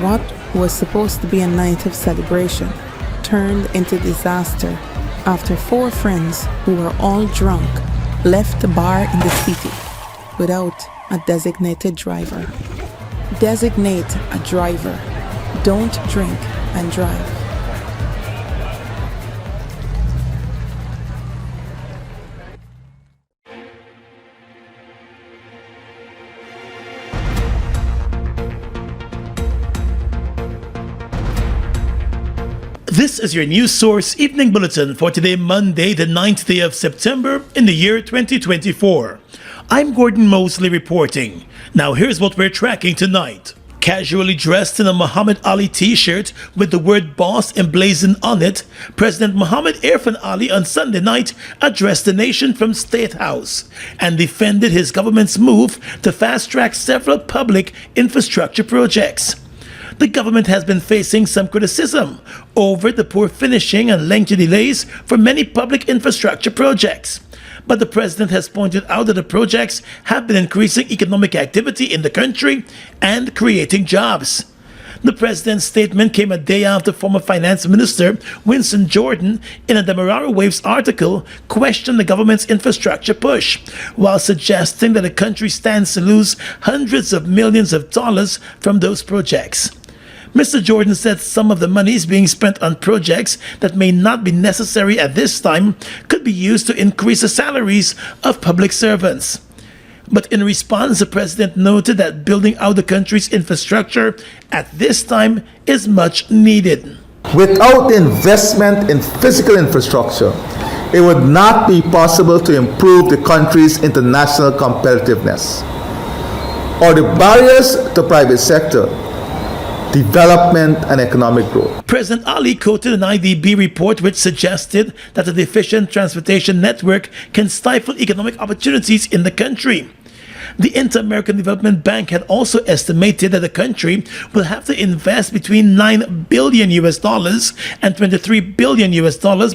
What was supposed to be a night of celebration turned into disaster after 4 friends who were all drunk left the bar in the city without a designated driver. Designate a driver. Don't drink and drive. This is your news source evening bulletin for today, Monday, the 9th day of September in the year 2024. I'm Gordon Mosley reporting. Now here's what we're tracking tonight. Casually dressed in a Muhammad Ali t-shirt with the word boss emblazoned on it, President Muhammad Irfan Ali on Sunday night addressed the nation from State House and defended his government's move to fast-track several public infrastructure projects. The government has been facing some criticism over the poor finishing and lengthy delays for many public infrastructure projects. But the president has pointed out that the projects have been increasing economic activity in the country and creating jobs. The president's statement came a day after former Finance Minister Winston Jordan, in a Demerara Waves article, questioned the government's infrastructure push, while suggesting that the country stands to lose hundreds of millions of dollars from those projects. Mr. Jordan said some of the monies being spent on projects that may not be necessary at this time could be used to increase the salaries of public servants. But in response, the president noted that building out the country's infrastructure at this time is much needed. Without investment in physical infrastructure, it would not be possible to improve the country's international competitiveness or the barriers to private sector development and economic growth. President Ali quoted an IDB report which suggested that a deficient transportation network can stifle economic opportunities in the country. The Inter-American Development Bank had also estimated that the country will have to invest between $9 billion and $23 billion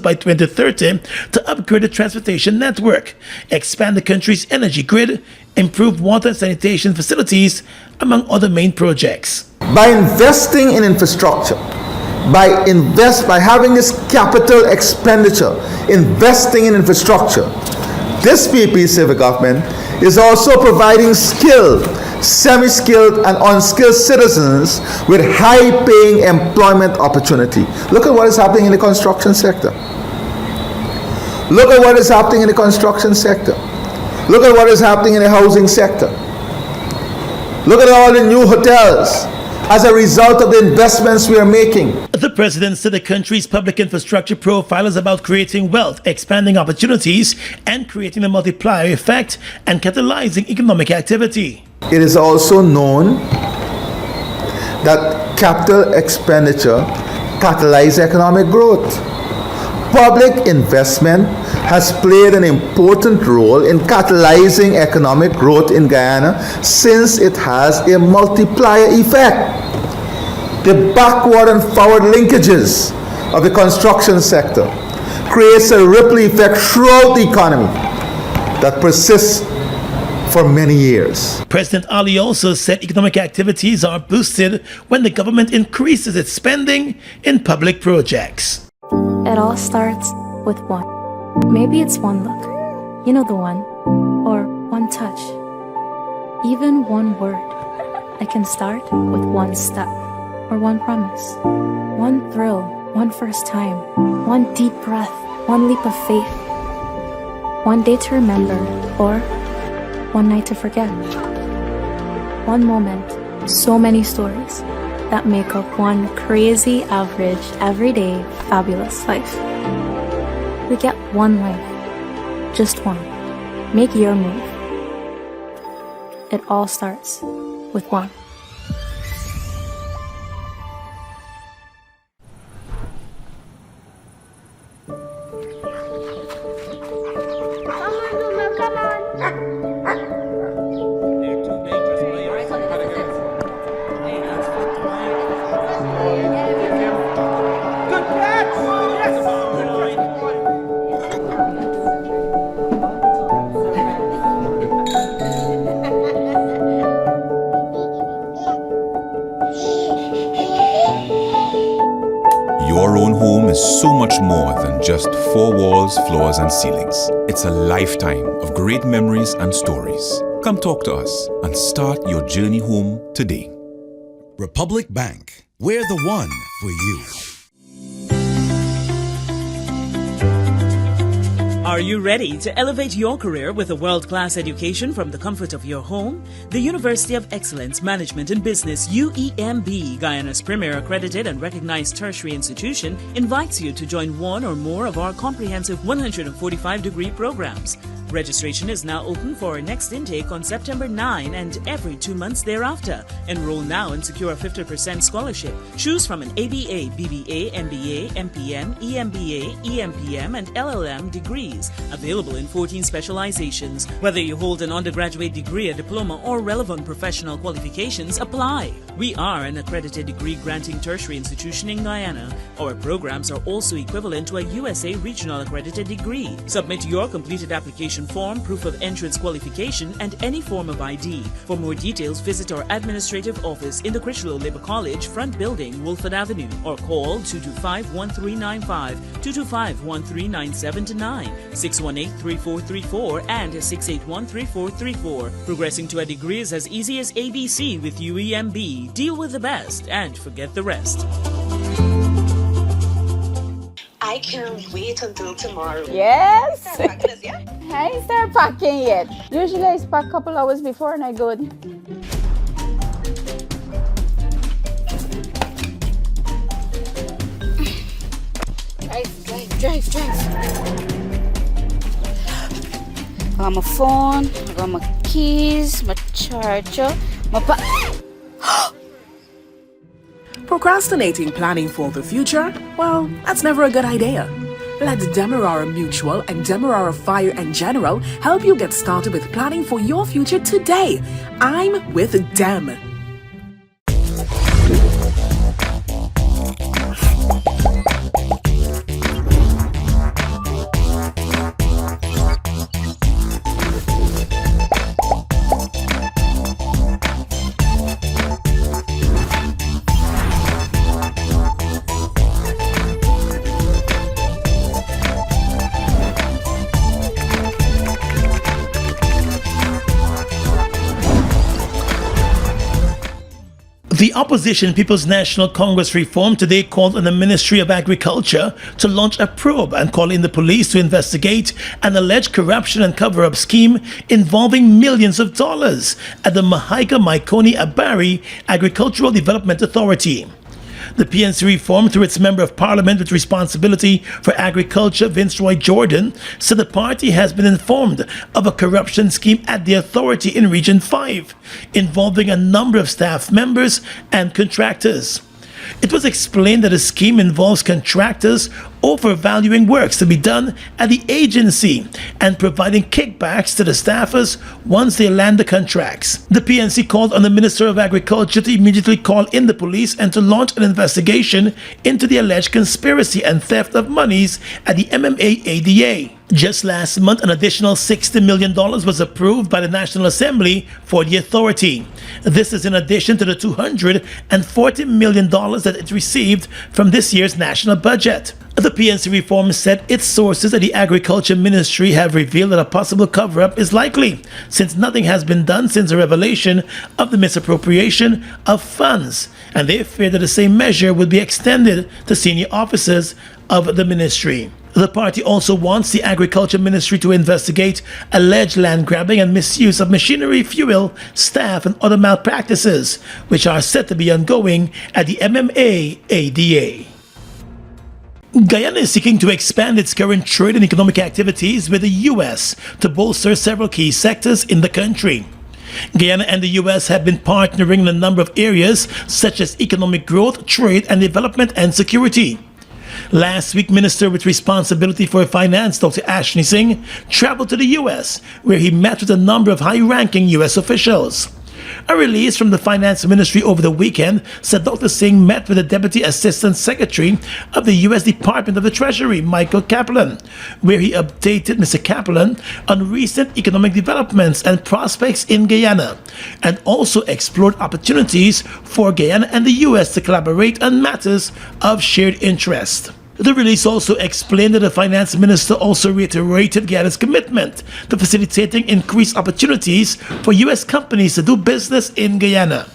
by 2030 to upgrade the transportation network, expand the country's energy grid, improve water and sanitation facilities, among other main projects. By investing in infrastructure, by having this capital expenditure, investing in infrastructure, this PPC government is also providing skilled, semi-skilled and unskilled citizens with high-paying employment opportunity. Look at what is happening in the construction sector. Look at what is happening in the construction sector. Look at what is happening in the housing sector. Look at all the new hotels as a result of the investments we are making. The president said the country's public infrastructure profile is about creating wealth, expanding opportunities, and creating a multiplier effect and catalyzing economic activity. It is also known that capital expenditure catalyzes economic growth. Public investment has played an important role in catalyzing economic growth in Guyana since it has a multiplier effect. The backward and forward linkages of the construction sector creates a ripple effect throughout the economy that persists for many years. President Ali also said economic activities are boosted when the government increases its spending in public projects. It all starts with one. Maybe it's one look, you know the one, or one touch, even one word. I can start with one step, or one promise, one thrill, one first time, one deep breath, one leap of faith, one day to remember, or one night to forget. One moment, so many stories that make up one crazy, average, everyday, fabulous life. We get one life, just one. Make your move. It all starts with one. just 4 walls, floors, and ceilings. It's a lifetime of great memories and stories. Come talk to us and start your journey home today. Republic Bank, we're the one for you. Are you ready to elevate your career with a world-class education from the comfort of your home? The University of Excellence Management and Business, UEMB, Guyana's premier accredited and recognized tertiary institution, invites you to join one or more of our comprehensive 145-degree programs. Registration is now open for our next intake on September 9 and every 2 months thereafter. Enroll now and secure a 50% scholarship. Choose from an ABA, BBA, MBA, MPM, EMBA, EMPM, and LLM degrees, available in 14 specializations. Whether you hold an undergraduate degree, a diploma, or relevant professional qualifications, apply. We are an accredited degree-granting tertiary institution in Guyana. Our programs are also equivalent to a USA Regional Accredited degree. Submit your completed application form, proof of entrance qualification, and any form of ID. For more details, visit our administrative office in the Critchlow Labour College, front building, Wolford Avenue, or call 225-1395, 225-1397-9, 618-3434, and 681-3434. Progressing to a degree is as easy as ABC with UEMB. Deal with the best and forget the rest. I can't wait until tomorrow. Yes. Start packing this, yeah? I ain't start packing yet. Usually I pack a couple hours before and I go. Drive. I got my phone, I got my keys, my charger, my Procrastinating planning for the future? Well, that's never a good idea. Let Demerara Mutual and Demerara Fire and General help you get started with planning for your future today. I'm with Dem. The opposition People's National Congress Reform today called on the Ministry of Agriculture to launch a probe and call in the police to investigate an alleged corruption and cover-up scheme involving millions of dollars at the Mahaiga-Maikoni-Abari Agricultural Development Authority. The PNC Reform, through its Member of Parliament with responsibility for agriculture, Vince Roy Jordan, said the party has been informed of a corruption scheme at the authority in Region 5, involving a number of staff members and contractors. It was explained that the scheme involves contractors overvaluing works to be done at the agency and providing kickbacks to the staffers once they land the contracts. The PNC called on the Minister of Agriculture to immediately call in the police and to launch an investigation into the alleged conspiracy and theft of monies at the MMA-ADA. Just last month, an additional $60 million was approved by the National Assembly for the authority. This is in addition to the $240 million that it received from this year's national budget. The PNC Reform said its sources at the Agriculture Ministry have revealed that a possible cover-up is likely, since nothing has been done since the revelation of the misappropriation of funds, and they fear that the same measure would be extended to senior officers of the ministry. The party also wants the Agriculture Ministry to investigate alleged land grabbing and misuse of machinery, fuel, staff, and other malpractices, which are said to be ongoing at the MMA-ADA. Guyana is seeking to expand its current trade and economic activities with the U.S. to bolster several key sectors in the country. Guyana and the U.S. have been partnering in a number of areas such as economic growth, trade and development, and security. Last week, Minister with responsibility for finance, Dr. Ashley Singh, traveled to the U.S., where he met with a number of high-ranking U.S. officials. A release from the Finance Ministry over the weekend said Dr. Singh met with the Deputy Assistant Secretary of the U.S. Department of the Treasury, Michael Kaplan, where he updated Mr. Kaplan on recent economic developments and prospects in Guyana, and also explored opportunities for Guyana and the U.S. to collaborate on matters of shared interest. The release also explained that the finance minister also reiterated Guyana's commitment to facilitating increased opportunities for U.S. companies to do business in Guyana.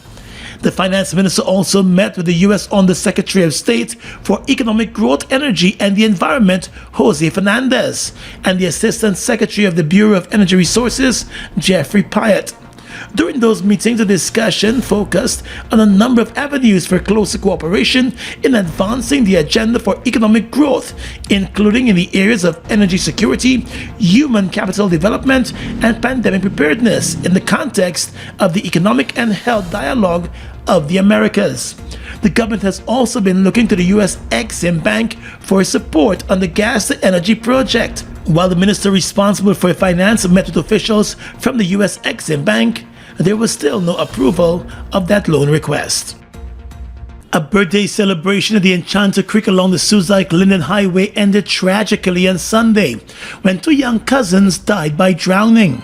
The finance minister also met with the U.S. Under-Secretary of State for Economic Growth, Energy and the Environment, Jose Fernandez, and the Assistant Secretary of the Bureau of Energy Resources, Jeffrey Pyatt. During those meetings, the discussion focused on a number of avenues for closer cooperation in advancing the agenda for economic growth, including in the areas of energy security, human capital development, and pandemic preparedness in the context of the Economic and Health Dialogue of the Americas. The government has also been looking to the U.S. Exim Bank for support on the gas-to-energy project. While the minister responsible for finance met with officials from the U.S. Exim Bank, there was still no approval of that loan request. A birthday celebration at the Enchanter Creek along the Suzaik-Linden Highway ended tragically on Sunday when two young cousins died by drowning.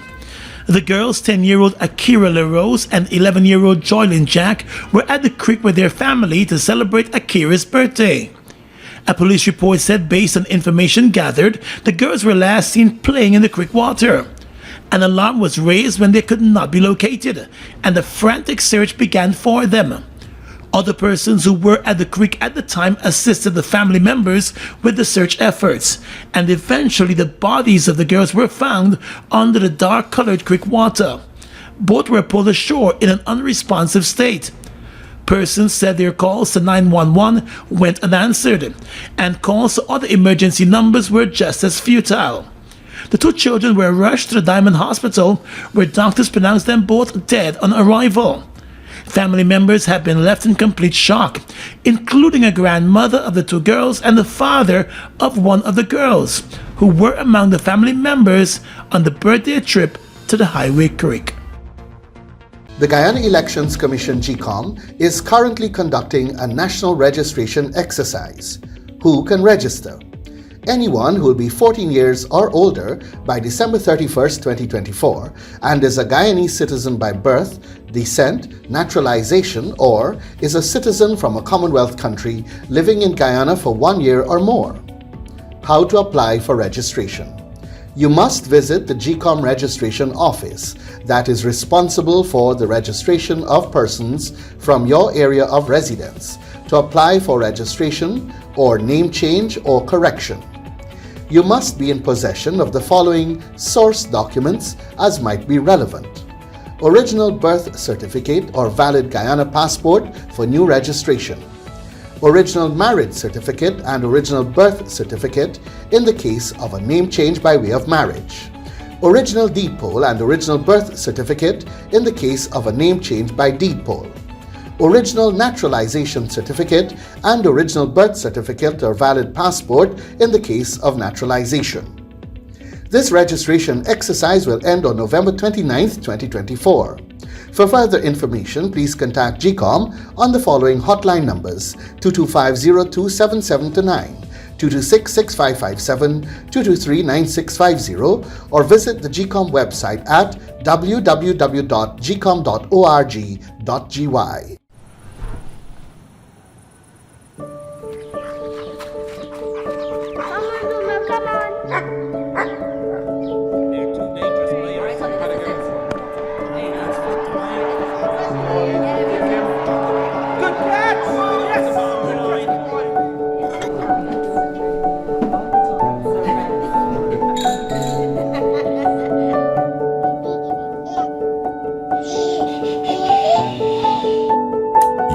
The girls, 10-year-old Akira LaRose and 11-year-old Joylyn Jack, were at the creek with their family to celebrate Akira's birthday. A police report said, based on information gathered, the girls were last seen playing in the creek water. An alarm was raised when they could not be located, and a frantic search began for them. Other persons who were at the creek at the time assisted the family members with the search efforts, and eventually the bodies of the girls were found under the dark-colored creek water. Both were pulled ashore in an unresponsive state. Persons said their calls to 911 went unanswered, and calls to other emergency numbers were just as futile. The two children were rushed to the Diamond Hospital, where doctors pronounced them both dead on arrival. Family members have been left in complete shock, including a grandmother of the two girls and the father of one of the girls, who were among the family members on the birthday trip to the Highway Creek. The Guyana Elections Commission GCOM is currently conducting a national registration exercise. Who can register? Anyone who will be 14 years or older by December 31st, 2024 and is a Guyanese citizen by birth, descent, naturalization, or is a citizen from a Commonwealth country living in Guyana for 1 year or more. How to apply for registration? You must visit the GCOM registration office that is responsible for the registration of persons from your area of residence to apply for registration or name change or correction. You must be in possession of the following source documents as might be relevant: original birth certificate or valid Guyana passport for new registration, original marriage certificate and original birth certificate in the case of a name change by way of marriage, original deed poll and original birth certificate in the case of a name change by deed poll, original naturalization certificate and original birth certificate or valid passport in the case of naturalization. This registration exercise will end on November 29th, 2024. For further information, please contact GCOM on the following hotline numbers: 225-027729, 226-6557, 223-9650, or visit the GCOM website at www.gcom.org.gy.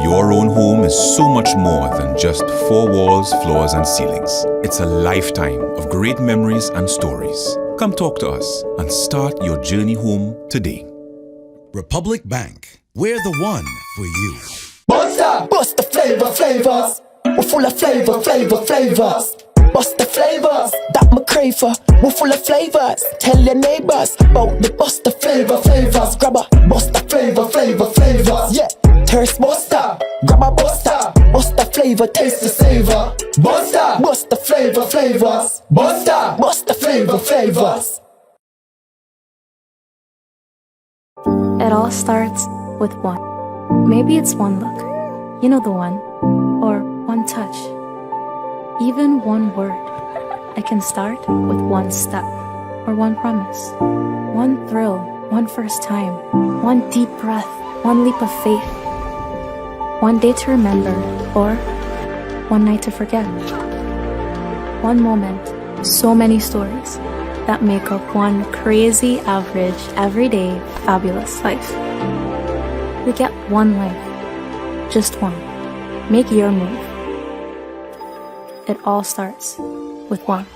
Your own home is so much more than just four walls, floors, and ceilings. It's a lifetime of great memories and stories. Come talk to us and start your journey home today. Republic Bank, we're the one for you. Bust the flavors. We're full of flavors. Bust the flavors, that me crave for. We're full of flavors. Tell your neighbors about the bust the flavors. Grab a bust the flavors. Yeah, thirst buster. Grab a buster. Bust the flavor, taste the savor. Bust the flavors. Bust the flavors. It all starts with one. Maybe it's one look. You know the one. Or one touch. Even one word. I can start with one step or one promise. One thrill, one first time, one deep breath, one leap of faith. One day to remember or one night to forget. One moment, so many stories that make up one crazy, average, everyday, fabulous life. We get one life, just one. Make your move. It all starts with one.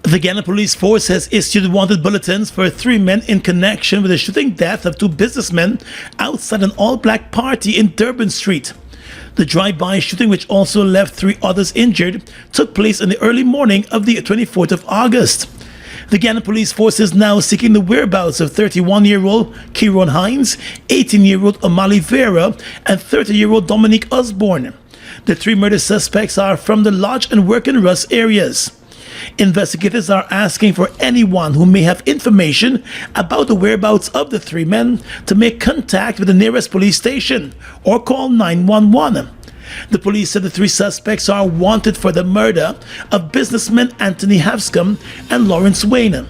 The Guyana Police Force has issued wanted bulletins for 3 men in connection with the shooting death of 2 businessmen outside an all-black party in Durban Street. The drive-by shooting, which also left 3 others injured, took place in the early morning of the 24th of August. The Guyana Police Force is now seeking the whereabouts of 31-year-old Kieron Hines, 18-year-old O'Malley Vera, and 30-year-old Dominique Osborne. The 3 murder suspects are from the Lodge and Work and Russ areas. Investigators are asking for anyone who may have information about the whereabouts of the 3 men to make contact with the nearest police station or call 911. The police said the 3 suspects are wanted for the murder of businessmen Anthony Havscom and Lawrence Wayne.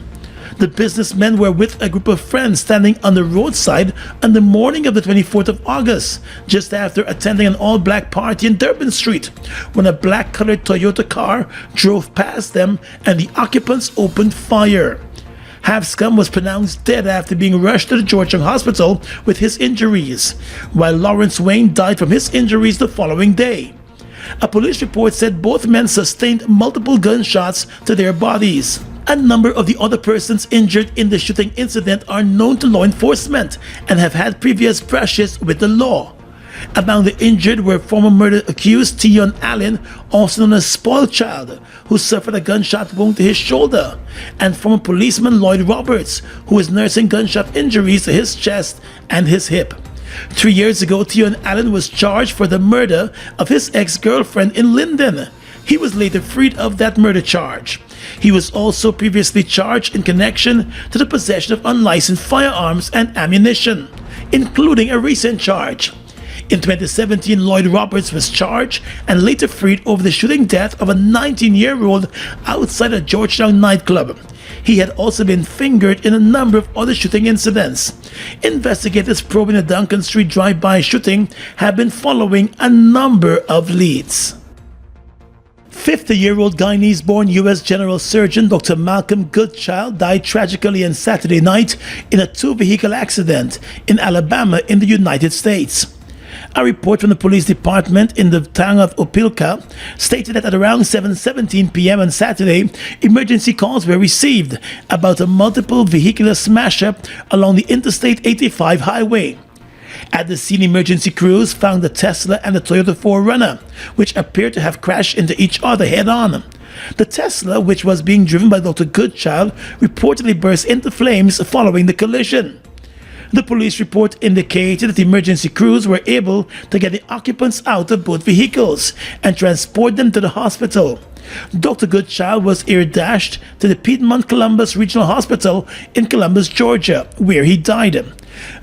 The businessmen were with a group of friends standing on the roadside on the morning of the 24th of August, just after attending an all-black party in Durban Street, when a black-colored Toyota car drove past them and the occupants opened fire. Havscom was pronounced dead after being rushed to the Georgetown hospital with his injuries, while Lawrence Wayne died from his injuries the following day. A police report said both men sustained multiple gunshots to their bodies. A number of the other persons injured in the shooting incident are known to law enforcement and have had previous brushes with the law. Among the injured were former murder accused Tion Allen, also known as Spoiled Child, who suffered a gunshot wound to his shoulder, and former policeman Lloyd Roberts, who is nursing gunshot injuries to his chest and his hip. 3 years ago, Tion Allen was charged for the murder of his ex-girlfriend in Linden. He was later freed of that murder charge. He was also previously charged in connection to the possession of unlicensed firearms and ammunition, including a recent charge. In 2017, Lloyd Roberts was charged and later freed over the shooting death of a 19-year-old outside a Georgetown nightclub. He had also been fingered in a number of other shooting incidents. Investigators probing the Duncan Street drive-by shooting have been following a number of leads. 50-year-old Guyanese-born U.S. General Surgeon Dr. Malcolm Goodchild died tragically on Saturday night in a 2-vehicle accident in Alabama in the United States. A report from the police department in the town of Opelika stated that at around 7:17 p.m. on Saturday, emergency calls were received about a multiple vehicular smash-up along the Interstate 85 highway. At the scene, emergency crews found the Tesla and the Toyota 4Runner, which appeared to have crashed into each other head-on. The Tesla, which was being driven by Dr. Goodchild, reportedly burst into flames following the collision. The police report indicated that emergency crews were able to get the occupants out of both vehicles and transport them to the hospital. Dr. Goodchild was air-dashed to the Piedmont Columbus Regional Hospital in Columbus, Georgia, where he died.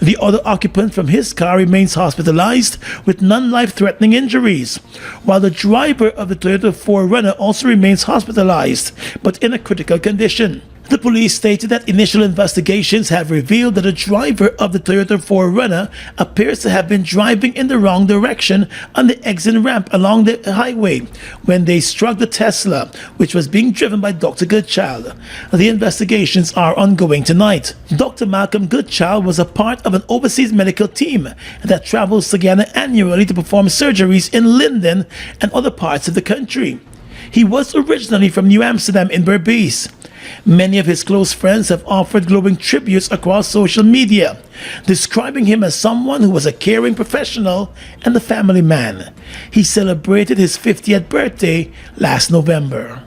The other occupant from his car remains hospitalized with non-life-threatening injuries, while the driver of the Toyota 4Runner also remains hospitalized, but in a critical condition. The police stated that initial investigations have revealed that the driver of the Toyota 4Runner appears to have been driving in the wrong direction on the exit ramp along the highway when they struck the Tesla, which was being driven by Dr. Goodchild. The investigations are ongoing tonight. Dr. Malcolm Goodchild was a part of an overseas medical team that travels to Guyana annually to perform surgeries in Linden and other parts of the country. He was originally from New Amsterdam in Berbice. Many of his close friends have offered glowing tributes across social media, describing him as someone who was a caring professional and a family man. He celebrated his 50th birthday last November.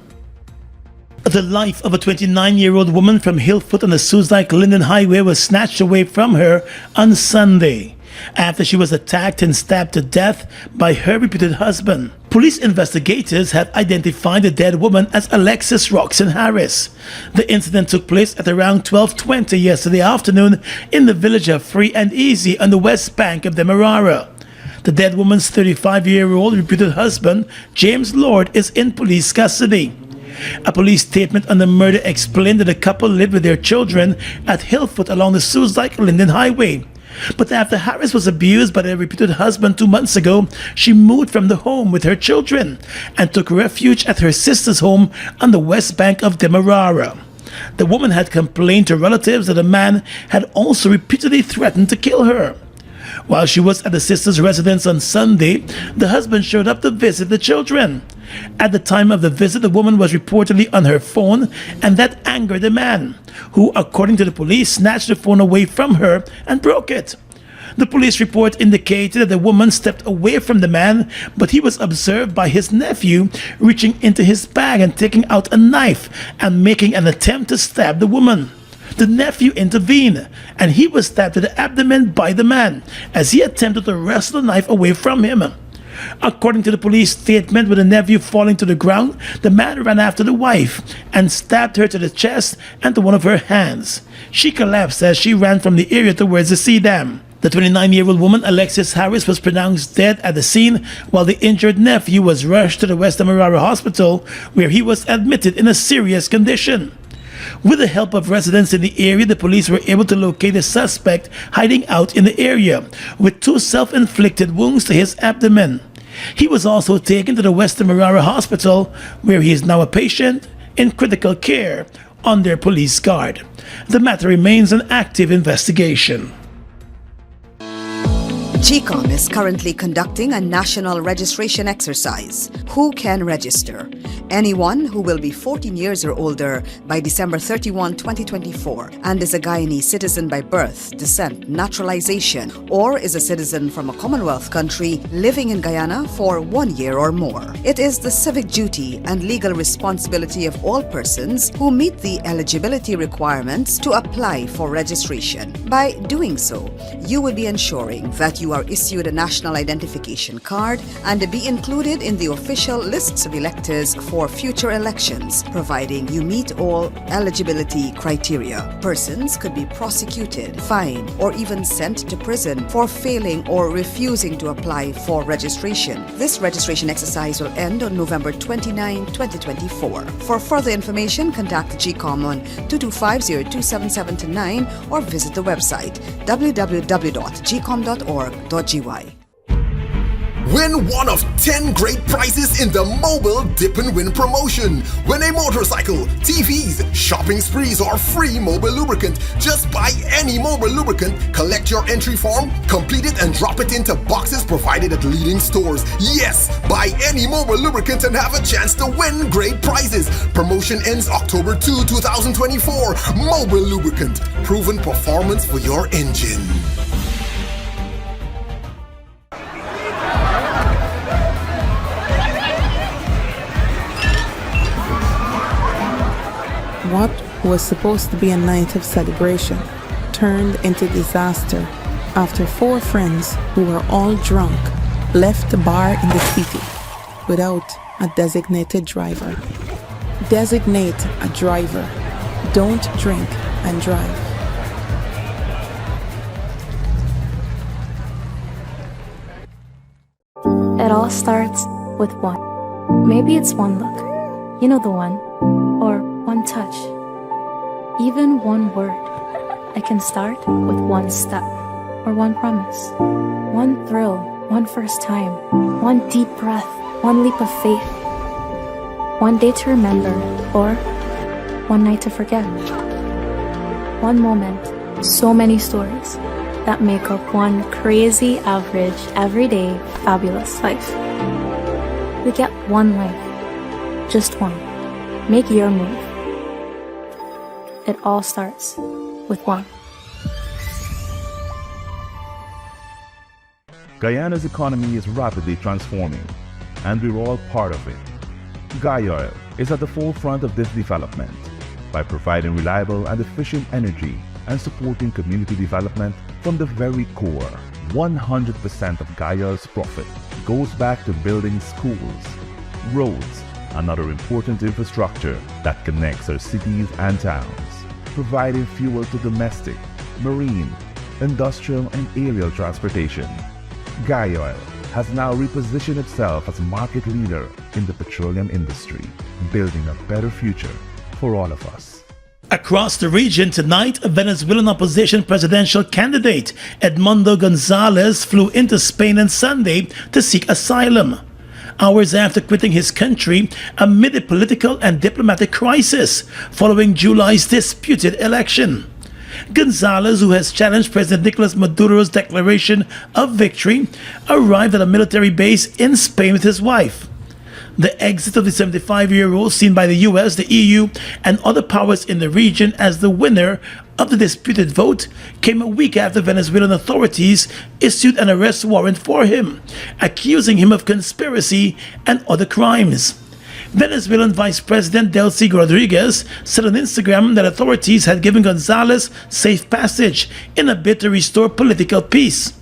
The life of a 29-year-old woman from Hillfoot on the Suzdijk-Linden Highway was snatched away from her on Sunday after she was attacked and stabbed to death by her reputed husband. Police investigators have identified the dead woman as Alexis Roxanne Harris. The incident took place at around 12:20 yesterday afternoon in the village of Free and Easy on the west bank of Demerara. The dead woman's 35-year-old reputed husband, James Lord, is in police custody. A police statement on the murder explained that the couple lived with their children at Hillfoot along the Suzdijk-Linden Highway. But after Harris was abused by their reputed husband 2 months ago, she moved from the home with her children and took refuge at her sister's home on the west bank of Demerara. The woman had complained to relatives that a man had also repeatedly threatened to kill her. While she was at the sister's residence on Sunday, the husband showed up to visit the children. At the time of the visit, the woman was reportedly on her phone, and that angered the man, who, according to the police, snatched the phone away from her and broke it. The police report indicated that the woman stepped away from the man, but he was observed by his nephew reaching into his bag and taking out a knife and making an attempt to stab the woman. The nephew intervened, and he was stabbed to the abdomen by the man as he attempted to wrestle the knife away from him. According to the police statement, with the nephew falling to the ground, the man ran after the wife and stabbed her to the chest and to one of her hands. She collapsed as she ran from the area towards the sea dam. The 29-year-old woman, Alexis Harris, was pronounced dead at the scene, while the injured nephew was rushed to the West Demerara Hospital, where he was admitted in a serious condition. With the help of residents in the area, the police were able to locate a suspect hiding out in the area with 2 self-inflicted wounds to his abdomen. He was also taken to the West Demerara Hospital, where he is now a patient in critical care under police guard. The matter remains an active investigation. GCOM is currently conducting a national registration exercise. Who can register? Anyone who will be 14 years or older by December 31, 2024 and is a Guyanese citizen by birth, descent, naturalization, or is a citizen from a Commonwealth country living in Guyana for 1 year or more. It is the civic duty and legal responsibility of all persons who meet the eligibility requirements to apply for registration. By doing so, you will be ensuring that you are issued a national identification card and be included in the official lists of electors for future elections, providing you meet all eligibility criteria. Persons could be prosecuted, fined, or even sent to prison for failing or refusing to apply for registration. This registration exercise will end on November 29, 2024. For further information, contact GCOM on 225-027729 or visit the website www.gcom.org.gy. Win one of 10 great prizes in the Mobile Dip and Win promotion. Win a motorcycle, TVs, shopping sprees, or free mobile lubricant. Just buy any mobile lubricant, collect your entry form, complete it, and drop it into boxes provided at leading stores. Yes, buy any mobile lubricant and have a chance to win great prizes. Promotion ends October 2, 2024. Mobile lubricant, proven performance for your engine. What was supposed to be a night of celebration turned into disaster after 4 friends who were all drunk left the bar in the city without a designated driver. Designate a driver. Don't drink and drive. It all starts with one. Maybe it's one look. You know the one. Or one touch. Even one word. I can start with one step or one promise. One thrill, one first time, one deep breath, one leap of faith. One day to remember or one night to forget. One moment, so many stories that make up one crazy, average, everyday, fabulous life. We get one life, just one. Make your move. It all starts with one. Guyana's economy is rapidly transforming, and we're all part of it. Guyana is at the forefront of this development by providing reliable and efficient energy and supporting community development from the very core. 100% of Guyana's profit goes back to building schools, roads, and other important infrastructure that connects our cities and towns, providing fuel to domestic, marine, industrial, and aerial transportation. Guyana has now repositioned itself as a market leader in the petroleum industry, building a better future for all of us. Across the region tonight, Venezuelan opposition presidential candidate Edmundo Gonzalez flew into Spain on Sunday to seek asylum, hours after quitting his country amid a political and diplomatic crisis following July's disputed election. Gonzalez, who has challenged President Nicolas Maduro's declaration of victory, arrived at a military base in Spain with his wife. The exit of the 75-year-old, seen by the US, the EU, and other powers in the region as the winner of the disputed vote, came a week after Venezuelan authorities issued an arrest warrant for him, accusing him of conspiracy and other crimes. Venezuelan Vice President Delcy Rodriguez said on Instagram that authorities had given Gonzalez safe passage in a bid to restore political peace.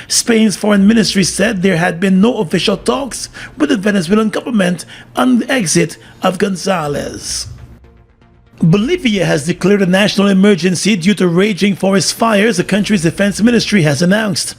Spain's foreign ministry said there had been no official talks with the Venezuelan government on the exit of Gonzalez. Bolivia has declared a national emergency due to raging forest fires, the country's defense ministry has announced.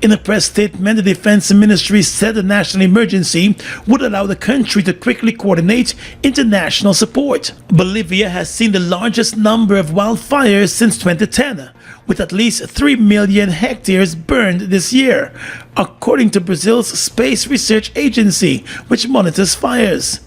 In a press statement, the defense ministry said the national emergency would allow the country to quickly coordinate international support. Bolivia has seen the largest number of wildfires since 2010, with at least 3 million hectares burned this year, according to Brazil's Space Research Agency, which monitors fires.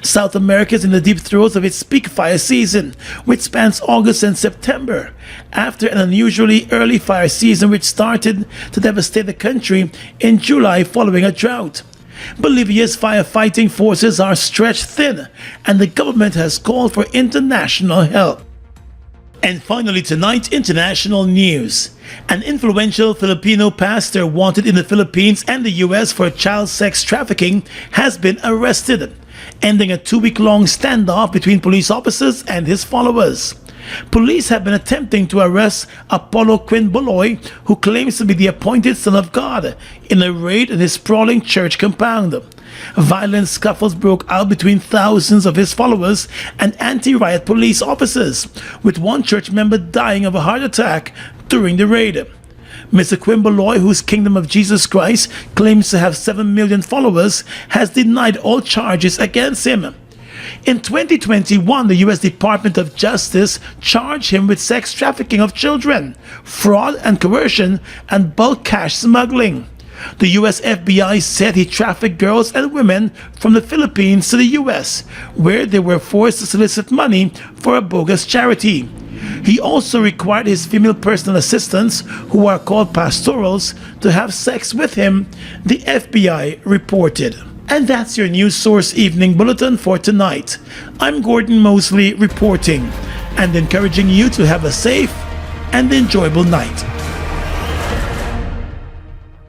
South America is in the deep throes of its peak fire season, which spans August and September, after an unusually early fire season which started to devastate the country in July following a drought. Bolivia's firefighting forces are stretched thin, and the government has called for international help. And finally tonight, international news. An influential Filipino pastor wanted in the Philippines and the US for child sex trafficking has been arrested, ending a 2-week-long standoff between police officers and his followers. Police have been attempting to arrest Apollo Quinboloy, who claims to be the appointed son of God, in a raid in his sprawling church compound. Violent scuffles broke out between thousands of his followers and anti-riot police officers, with one church member dying of a heart attack during the raid. Mr. Quinboloy, whose Kingdom of Jesus Christ claims to have 7 million followers, has denied all charges against him. In 2021, the U.S. Department of Justice charged him with sex trafficking of children, fraud and coercion, and bulk cash smuggling. The U.S. FBI said he trafficked girls and women from the Philippines to the U.S., where they were forced to solicit money for a bogus charity. He also required his female personal assistants, who are called pastorals, to have sex with him, the FBI reported. And that's your News Source Evening Bulletin for tonight. I'm Gordon Mosley reporting and encouraging you to have a safe and enjoyable night.